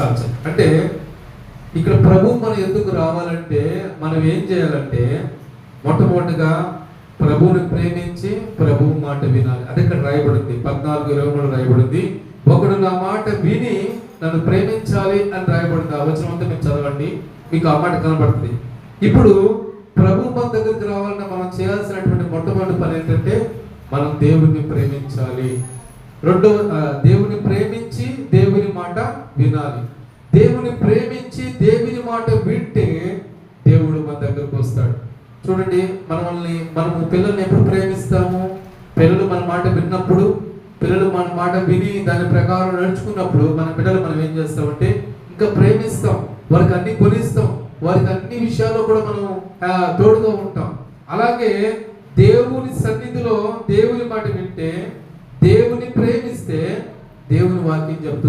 చాలు. అంటే ఇక్కడ ప్రభు మనం ఎందుకు రావాలంటే మనం ఏం చేయాలంటే మొట్టమొదటిగా ప్రభువుని ప్రేమించి ప్రభువు మాట వినాలి. అది ఇక్కడ రాయబడింది 14:23 రాయబడింది. ఒకడు నా మాట విని నన్ను ప్రేమించాలి అని రాయబడింది. ఆ వచనం అంతా మీరు చదవండి, మీకు ఆ మాట కనబడుతుంది. ఇప్పుడు ప్రభు మన దగ్గరికి రావాలన్నా మనం చేయాల్సినటువంటి మొట్టమొదటి పని ఏంటంటే మనం దేవుణ్ణి ప్రేమించాలి. దేవుని ప్రేమించి దేవుని మాట వినాలి. దేవుని ప్రేమించి దేవుని మాట వింటే దేవుడు మన దగ్గరకు వస్తాడు. చూడండి, మనము పిల్లల్ని ఎప్పుడు ప్రేమిస్తాము? పిల్లలు మన మాట విన్నప్పుడు, పిల్లలు మన మాట విని దాని ప్రకారం నడుచుకున్నప్పుడు మన పిల్లలు మనం ఏం చేస్తామంటే ఇంకా ప్రేమిస్తాం, వారికి అన్ని కొనిస్తాం, వారికి అన్ని విషయాల్లో కూడా మనం తోడుగా ఉంటాం. అలాగే దేవుని సన్నిధిలో దేవుని మాట వింటే, దేవుని ప్రేమిస్తే దేవుని వాక్యం చెప్తుంది.